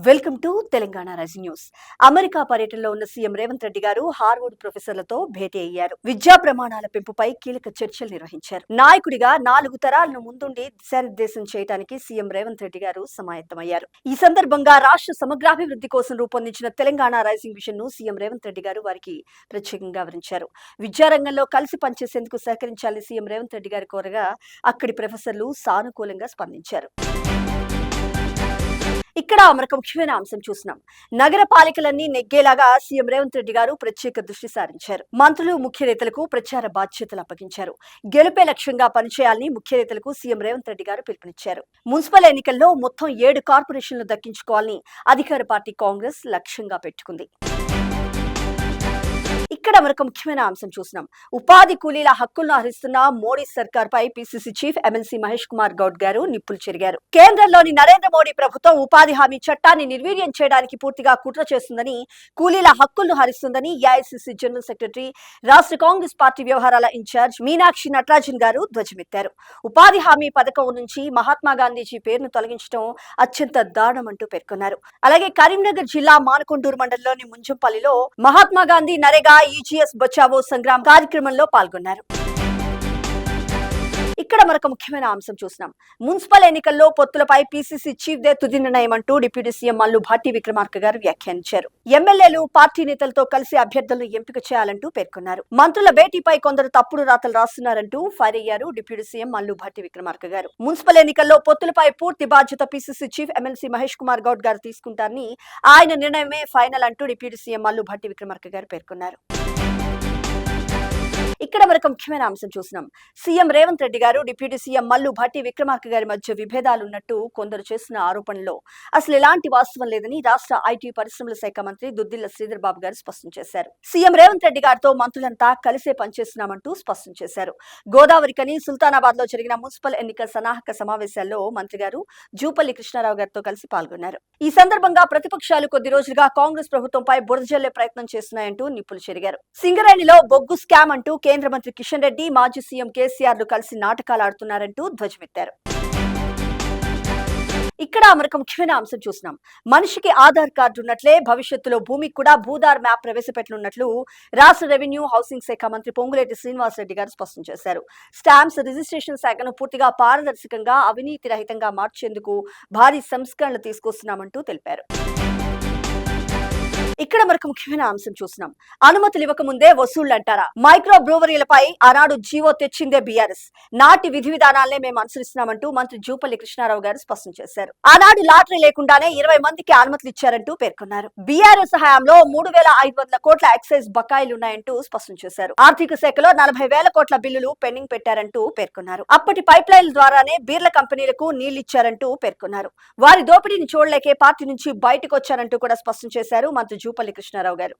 Welcome to Telangana rising news. America పర్యటనలో ఉన్న CM Revanth Reddy గారు హార్వర్డ్ ప్రొఫెసర్లతో భేటీ అయ్యారు. విద్యా ప్రమాణాల పెంపుపై కీలక చర్చలు నిర్వహించారు. నాయకుడిగా 4 తరాలను ముందుండి దిశానిర్దేశం చేయడానికి సీఎం రేవంత్ రెడ్డి గారు సమాయత్తమయ్యారు. ఈ సందర్భంగా రాష్ట్ర సమగ్రాభివృద్ధి కోసం రూపొందించిన తెలంగాణ రైజింగ్ విజన్ ను సీఎం రేవంత్ రెడ్డి గారు వారికి ప్రత్యేకంగా వివరించారు. విద్యారంగంలో కలిసి పనిచేసేందుకు సహకరించాలని సీఎం రేవంత్ రెడ్డి గారు కోరగా అక్కడి ప్రొఫెసర్లు సానుకూలంగా స్పందించారు. ఇక్కడ మరొక ముఖ్యమైన అంశం చూస్తున్నాం. నగర పాలికలన్నీ నెగ్గేలాగా సీఎం రేవంత్ రెడ్డి గారు ప్రత్యేక దృష్టి సారించారు. మంత్రులు ముఖ్య నేతలకు ప్రచార బాధ్యతలు అప్పగించారు. గెలుపే లక్ష్యంగా పనిచేయాలని ముఖ్య నేతలకు సీఎం రేవంత్ రెడ్డి గారు పిలుపునిచ్చారు. మున్సిపల్ ఎన్నికల్లో మొత్తం 7 కార్పొరేషన్లు దక్కించుకోవాలని అధికార పార్టీ కాంగ్రెస్ లక్ష్యంగా పెట్టుకుంది. ఇక్కడ మరొక ముఖ్యమైన అంశం చూస్తున్నాం. ఉపాధి కూలీల హక్కులను హరిస్తున్న మోడీ సర్కార్ పై PCC chief MLC Mahesh Kumar Goud గారు నిప్పులు చెరిగారు. కేంద్రంలోని నరేంద్ర మోడీ ప్రభుత్వం ఉపాధి హామీ చట్టాన్ని నిర్వీర్యం చేయడానికి పూర్తిగా కుట్ర చేస్తుందని, కూలీల హక్కులను హరిస్తుందని ఏఐసిసి జనరల్ సెక్రటరీ, రాష్ట్ర కాంగ్రెస్ పార్టీ వ్యవహారాల ఇన్ఛార్జ్ మీనాక్షి నటరాజన్ గారు ధ్వజమెత్తారు. ఉపాధి హామీ పథకం నుంచి మహాత్మా గాంధీజీ పేరును తొలగించడం అత్యంత దారుణమంటూ పేర్కొన్నారు. అలాగే కరీంనగర్ జిల్లా మానకొండూరు మండలంలోని ముంజంపల్లిలో మహాత్మా గాంధీ నరేగా ఈజీఎస్ బచావో సంగ్రామ్ కార్యక్రమంలో పాల్గొన్నారు. ఇక్కడ మరొక ముఖ్యమైన అంశం చూస్తున్నాం. మున్సిపల్ ఎన్నికల్లో పొత్తులపై పిసిసి చీఫ్ దే తుది నిర్ణయం అంటూ డిప్యూటీ సీఎం మల్లు భట్టి విక్రమార్క గారు వ్యాఖ్యానించారు. ఎమ్మెల్యేలు పార్టీ నేతలతో కలిసి అభ్యర్థులను ఎంపిక చేయాలంటూ పేర్కొన్నారు. మంత్రుల భేటీపై కొందరు తప్పుడు రాతలు రాస్తున్నారంటూ ఫైర్ అయ్యారు డిప్యూటీ సీఎం మల్లు భట్టి విక్రమార్క గారు. మున్సిపల్ ఎన్నికల్లో పొత్తులపై పూర్తి బాధ్యత PCC chief MLC Mahesh Kumar Goud గారు తీసుకుంటారని, ఆయన నిర్ణయమే ఫైనల్ అంటూ డిప్యూటీ సీఎం మల్లు భట్టి విక్రమార్క గారు పేర్కొన్నారు. ఇక్కడ మరొక ముఖ్యమైన అంశం చూస్తున్నాం. సీఎం రేవంత్ రెడ్డి గారు డిప్యూటీ సీఎం మల్లు భట్టి విక్రమార్క గారి మధ్య విభేదాలున్నట్టు కొందరు చేస్తున్న ఆరోపణలో అసలు ఎలాంటి వాస్తవం లేదని రాష్ట్ర ఐటీ పరిశ్రమల శాఖ మంత్రి దుద్దిళ్ల శ్రీధర్ బాబు గారు స్పష్టం చేశారు. సీఎం రేవంత్ రెడ్డి గారితో మంత్రులంతా కలిసే పనిచేస్తున్నామంటూ స్పష్టం చేశారు. గోదావరికని సుల్తానాబాద్ లో జరిగిన మున్సిపల్ ఎన్నికల సన్నాహక సమావేశాల్లో మంత్రి గారు జూపల్లి కృష్ణారావు గారితో కలిసి పాల్గొన్నారు. ఈ సందర్భంగా ప్రతిపక్షాలు కొద్ది రోజులుగా కాంగ్రెస్ ప్రభుత్వంపై బురదజల్లే ప్రయత్నం చేస్తున్నాయంటూ నిప్పులు చెరిగారు. సింగరేణిలో బొగ్గు స్కామ్ అంటూ కేంద్ర మంత్రి కిషన్ రెడ్డి, మాజీ సీఎం కేసీఆర్ లు కలిసి నాటకాలు ఆడుతున్నారంటూ ధ్వజమెత్తారు. ఇక్కడ మరొక ముఖ్యమైన అంశం చూస్తున్నాం. మనిషికి ఆధార్ కార్డు ఉన్నట్లే భవిష్యత్తులో భూమికి కూడా భూధార్ మ్యాప్ ప్రవేశపెట్టనున్నట్లు రాష్ట్ర రెవెన్యూ హౌసింగ్ శాఖ మంత్రి పొంగులేటి శ్రీనివాసరెడ్డి గారు స్పష్టం చేశారు. స్టాంప్స్ రిజిస్ట్రేషన్ శాఖను పూర్తిగా పారదర్శకంగా, అవినీతి రహితంగా మార్చేందుకు భారీ సంస్కరణలు తీసుకొస్తున్నామంటూ తెలిపారు. ఇక్కడ మరొక ముఖ్యమైన అంశం చూస్తున్నాం. అనుమతులు ఇవ్వకముందే వసూళ్లంటారా? మైక్రో బ్రూవరీలపై ఆనాడు జీవో తెచ్చిందే బీఆర్ఎస్. నాటి విధి విధానాలనే మేము అనుసరిస్తున్నామంటూ మంత్రి జూపల్లి కృష్ణారావు గారు స్పష్టం చేశారు. ఆనాడు లాటరీ లేకుండానే 20 మందికి అనుమతులు ఇచ్చారంటూ పేర్కొన్నారు. బీఆర్ఎస్ హయాంలో 3,500 కోట్ల ఎక్సైజ్ బకాయిలున్నాయంటూ స్పష్టం చేశారు. ఆర్థిక శాఖలో 40,000 కోట్ల బిల్లులు పెండింగ్ పెట్టారంటూ పేర్కొన్నారు. అప్పటి పైప్ లైన్ల ద్వారానే బీర్ల కంపెనీలకు నీళ్లిచ్చారంటూ పేర్కొన్నారు. వారి దోపిడీని చూడలేకే పార్టీ నుంచి బయటకు వచ్చారంటూ కూడా స్పష్టం చేశారు మంత్రి జూపల్లి కృష్ణారావు గారు.